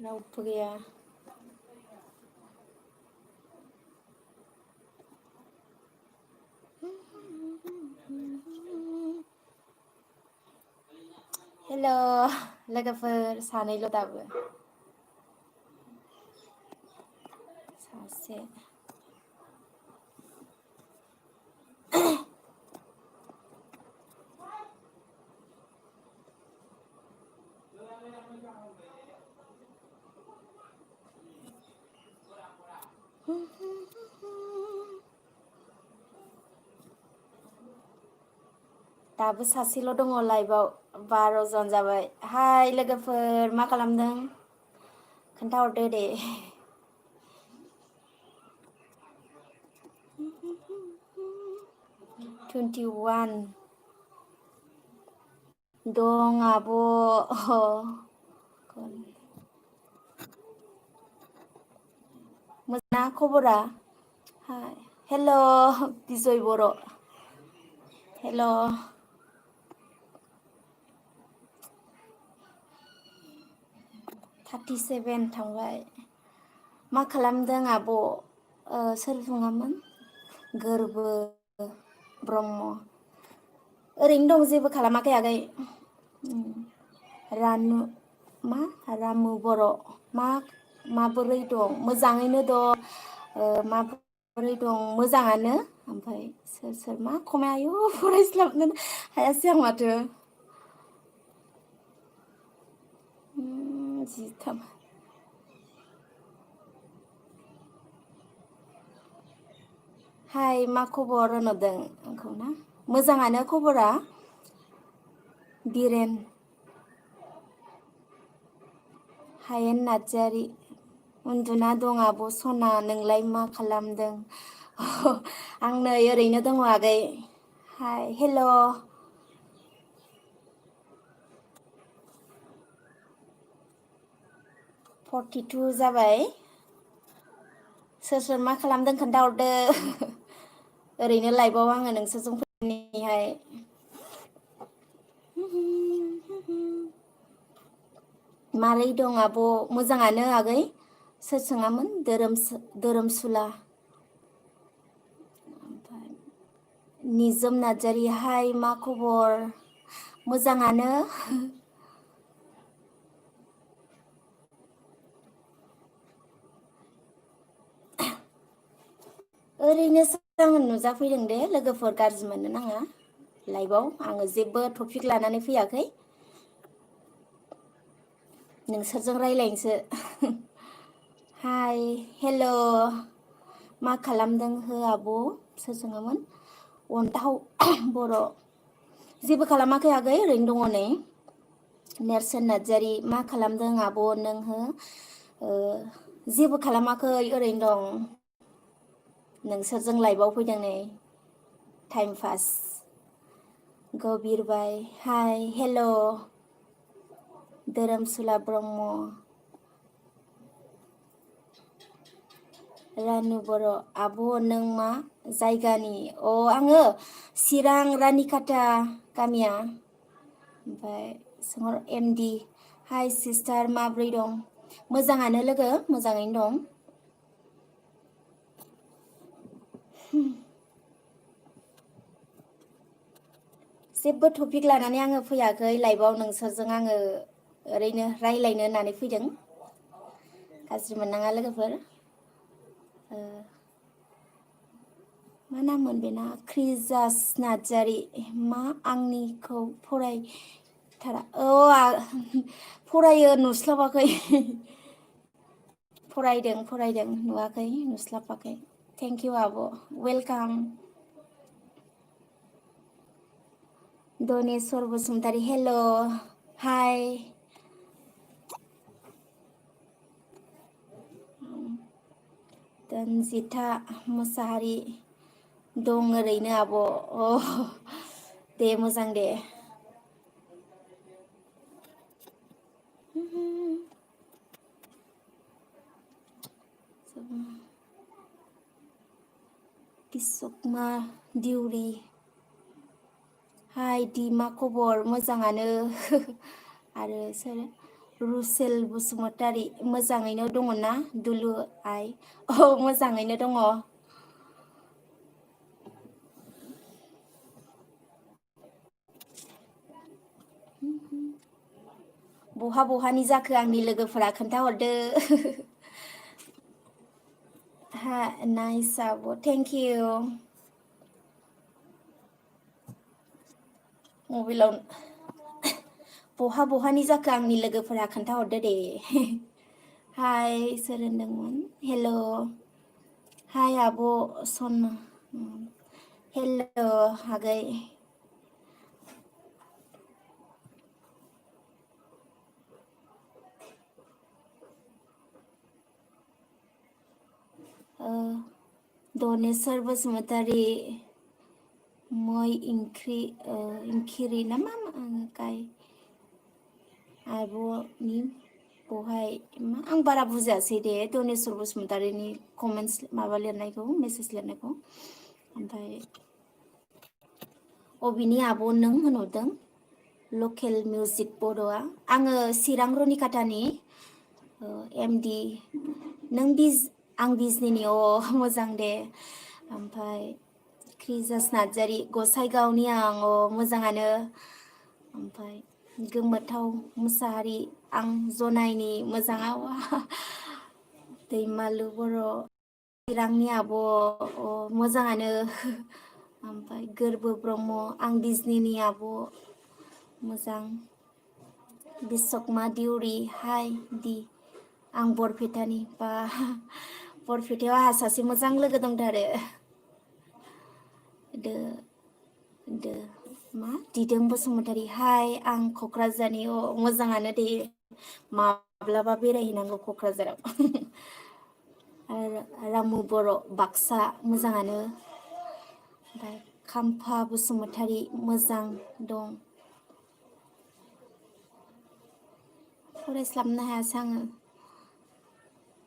रावबो गैया हेल' लोगोफोर सानैल' दाबो सासे दाबो सासेल' दङ लाइभआव 12 जन जाबाय हाय लोगोफोर मा खालामदों खोन्थाहरदो दे 21 dong abo मोजां खबरा हाय हेल' बिजय बर' हेल' 37 थांबाय मा खालामदों आब' सोर बुङामोन गोरबो ब्रह्म ओरैनो दं जेबो खालामाखै आगै रानु मा रामु बर' माबोरै दं मोजाङैनो दं माबोरै दं मोजाङानो ओमफ्राय सोर सोर मा खमायायो फरायस्लाबनो हायासै आं माथो जिथाम हाय मा खबर होनहरदों आंखौ ना मोजाङानो खबरा बिरेन हायेन नार्जारि उन्दुना दं आब' सना नोंलाय मा खालामदों आं नै ओरैनो दङ आगै हाय हेल' 42 जाबाय सोर सोर मा खालामदों खोन्थाहरदो ओरैनो लाइभआव आङो नोंसोरजों फैनानैहाय मारै दं आब' मोजाङानो आगै सोर सोङामोन धोरोमसुला ओमफ्राय निजोम नार्जारि हाय मा खबर मोजाङानो ओरैनोसो आङो नुजाफैदों दे लोगोफोर गाज्रि मोननो नाङा लाइभआव आङो जेबो टपिक लानानै फैयाखै नोंसोरजों रायज्लायनोसो हाय हेल' मा खालामदों हो आब' सोर सोङामोन अन्थाव बर' जेबो खालामाखै आगै ओरैनो दङ नै नेरसोन नार्जारि मा खालामदों आब' नों हो जेबो खालामाखै ओरैनो दं नोंसोरजों लाइभआव फैदों नै time pass गबिरबाय hi hello' धोरोमसुला Brahma Ranu बर' आब' नों मा जायगानि आङो चिरां रानिखाथा गामिया ओमफ्राय सोंहर एमडि हाय सिस्टार माब्रै दं मोजाङानो लोगो मोजाङैनो दं जेबो टपिक लानानै आङो फैयाखै लाइभआव नोंसोरजों आङो ओरैनो रायज्लायनो होननानै फैदों गाज्रि मोननाङा लोगोफोर मा नाममोन बेना क्रिजास नार्जारि मा आंनिखौ फरायथारा फरायो नुस्लाबाखै फरायदों नुवाखै नुस्लाबाखै थेंक इउ आब' वेलकाम दनेस्वर बसुमतारी हेल' हाय दनजिथा मुसाहारि दं ओरैनो आब' दे मोजां दे किसुकमा दिउरि हाय दि मा खबर मोजाङानो आरो सोर रुसेल बसुमतारी मोजाङैनो दङ ना दुलु आइ? औ मोजाङैनो दङ। बहा बहानि जाखो आंनि लोगोफोरा खोन्थाहरदो। हा नाइस आब' थेंक इउ। मबाइलाव बहा बहानि जाखो आंनि लोगोफोरा खोन्थाहरदो दे। हाय सोर होनदोंमोन हेल'। हाय आब' सना हेल' आगै। दनेस्वर बसुमतारी मै इंखिरि ना मा गाय आब'नि बहाय मा आं बारा बुजियासै दे दनेस्वर बसुमतारीनि कमेन्टस माबा लिरनायखौ मेसेज लिरनायखौ। ओमफ्राय अबेनि आब' नों होनहरदों? लकेल मिउजिक बर'आ आङो चिरां रुनिकाटानि एमडि। नों आं बिजनिनि मोजां दे। ओमफ्राय क्रिजास नार्जारि गसाइगावनि आं मोजाङानो। ओमफ्राय गोमोथाव मुसाहारि आं जनायनि मोजाङाव। दैमालु बर' चिरांनि आब' मोजाङानो। ओमफ्राय गोरबो ब्रह्म आं बिजनिनि आब' मोजां। बिस्वकर्मा दिउरि हाय दि आं बरपेटानि बा बरपेटायाव आंहा सासे मोजां लोगो दंथारो। दो दो मा दिदोम बसुमतारी हाय आं क'क्राझारनि मोजाङानो दे। माब्लाबा बेरायहैनांगौ क'क्राझाराव। रामु बर' बाक्सा मोजाङानो। ओमफ्राय खाम्फा बसुमतारी मोजां दं। फरायस्लाबनो हायासै आङो।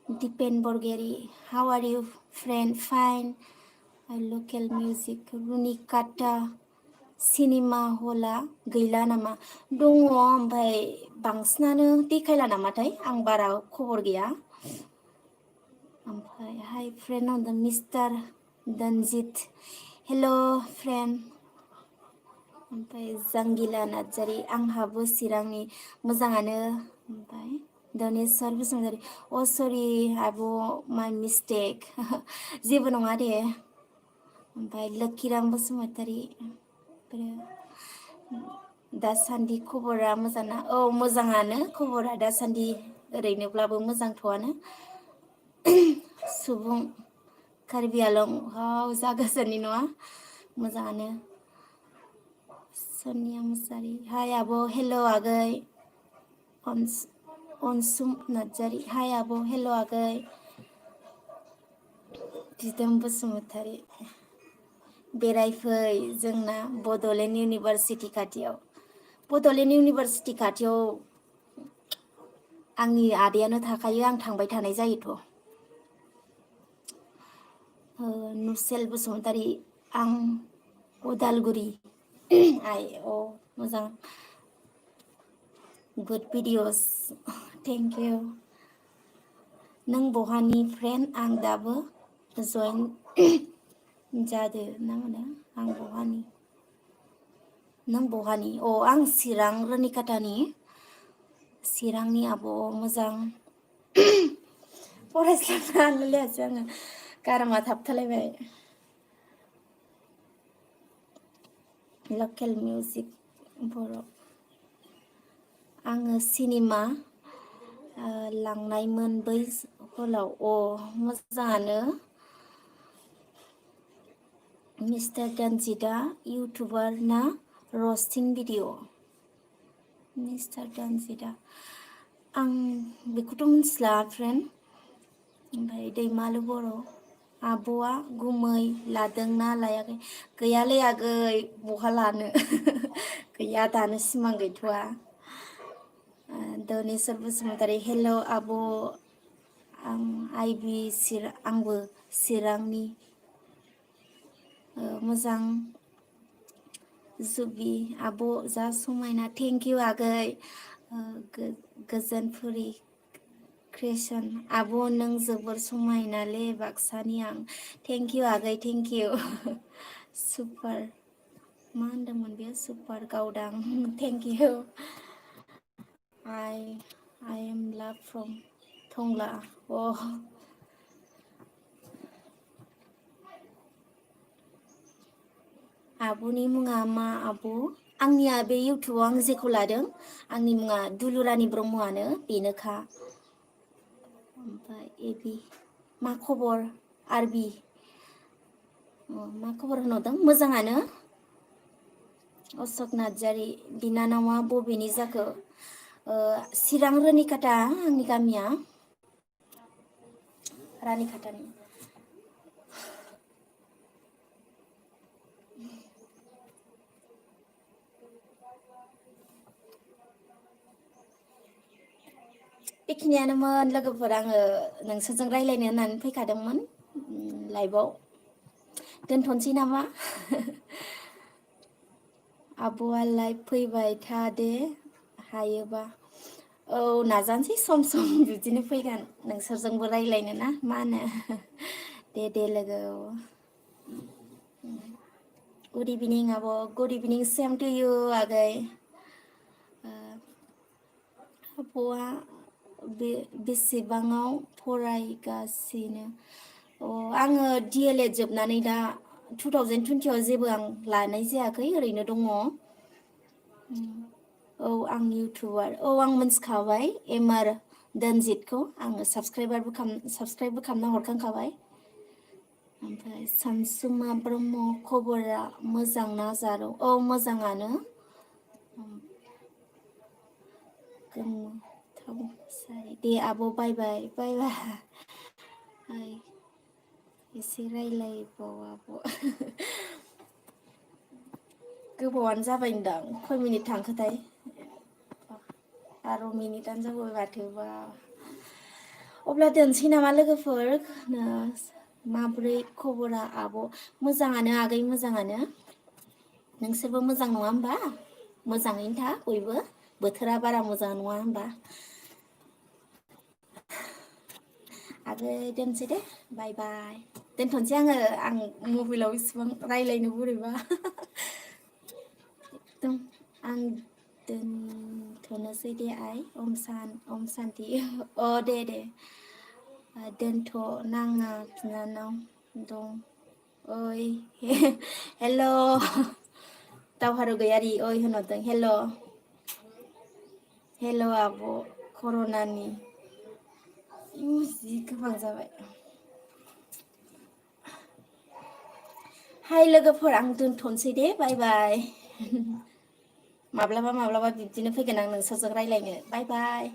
Dipen Bargayary how are you friend fine. लकेल मिउजिक रुनिकाटा सिनेमा हला गैला नामा? दङ ओमफ्राय बांसिनानो देखायला नामाथाय आं बारा खबर गैया। ओमफ्राय हाय फ्रेन्ड अन दा मिस्टार दनजित हेल' फ्रेन्ड। ओमफ्राय जांगिला नार्जारि आंहाबो चिरांनि मोजाङानो। ओमफ्राय धनेस्वर बसुमतारी सरि आब' माइ मिस्टेक जेबो नङा दे। ओमफ्राय लोकिराम बसुमतारी दासान्दि खबरा मोजां ना? औ मोजाङानो खबरा दासान्दि ओरैनोब्लाबो मोजांथ'आनो। सुबुं कार्बि आलं जा गोजाननि नङा मोजाङानो। सनिया मुसारि हाय आब' हेल' आगै। अनसुम नार्जारि हाय आब' हेल' आगै। दिदोम बसुमतारी बेरायफै जोंना बड'लेण्ड इउनिभारसिटि खाथियाव। बड'लेण्ड इउनिभारसिटि खाथियाव आंनि आदायानो थाखायो आं थांबाय थानाय जायोथ'। नुसेल बसुमतारी आं उदालगुरि आइ मोजां। Good videos thank you. नों बहानि फ्रेन्ड आं दाबो जयेन जादो ना मानो आं बहानि नों बहानि आं चिरां रुनिकाटानि। चिरांनि आब' मोजां। फरायस्लाबनो लायासै आङो गारामा थाबथालायबाय। लकेल मिउजिक बर' आङो सिनेमा लांनायमोन बै हलाव मोजाङानो। मिस्टार दानजिदा इउटुबार ना रस्टिं भिडिअ? मिस्टार दानजिदा आं बेखौथ' मिथिला फ्रेन्ड। ओमफ्राय दैमालु बर' आब'आ गुमै लादोंना लायाखै? गैयालै आगै बहा लानो गैया दानो सिमां गैथ'वा। धनेस्वर बसुमतारी हेल' आब' आंबो चिरांनि मोजां। जुबि आब' जा समायना थेंक इउ आगै। ओ, गोजोनपुरि क्रिएसन आब' नों जोबोर समायनाले बाक्सानि आं थेंक इउ आगै थेंक इउ सुपार मा होनदोंमोन बेयो सुपार गावदां thank you I I M लाभ फ्रम टंला अ आब'नि मुङा मा आब'? आंनिया बे इउटुबाव आं जेखौ लादों आंनि मुङा दुलुरानि ब्रह्मआनो बेनोखा। ओमफ्राय এবि मा खबर आरबि मा खबर होनहरदों मोजाङानो अशक नार्जारि बिनानावा बबेनि जाखो चिरां रुनिकाटा आंनि गामिया रानिखाटानि बेखिनियानोमोन लोगोफोर आङो नोंसोरजों रायज्लायनो होननानै फैखादोंमोन लाइभआव दोनथ'नोसै नामा आब'आ लाइभ फैबाय था दे हायोबा औ नाजानोसै सम सम बिदिनो फैगोन नोंसोरजोंबो रायज्लायनो ना मा होनो दे लोगो औ गुड इभिनिं आब' good evening same to you आगै आब'आ बेसेबाङाव फरायगासिनो आङो डि एल एड जोबनानै दा 2020आव जेबो आं लानाय जायाखै ओरैनो दङ औ आं इउटुबार औ आं मोनथिखाबाय एम आर दोनजितखौ आङो साबसक्राइबबो खालामना हरखांखाबाय ओमफ्राय सानसुमा ब्रह्म खबरा मोजां ना जारौ औ मोजाङानो गोमोथाव दे आब' बाय बाय बाय बाय एसे रायलायबाव आब' गोबावानो जाबायदां खय मिनिट थांखोथाय 12 मिनिटानो जाबाय माथोबा अब्ला दोनसै नामा लोगोफोर माब्रै खबरा आब' मोजाङानो आगै मोजाङानो नोंसोरबो मोजां नङा होमबा मोजाङैनो था बयबो बोथोरा बारा मोजां नङा होमबा आगै दोनसै दे बाय बाय दोनथ'नोसै आं मबाइलाव इसिबां रायलायनो बोरैबा एकदम आं दोनथ'नोसै दे आइ अम सान्ति अ दे दोनथ' नाङा बिनानाव दं ओइ हेल' दावहारु गैयारि ओइ होनहरदों हेल' आब' कर'नानि जि गोबां जाबाय हाय लोगोफोर आं दोनथ'नोसै दे बाय बाय माब्लाबा बिब्दिनो फैगोन आं नोंसोरजों रायज्लायनो बाय बाय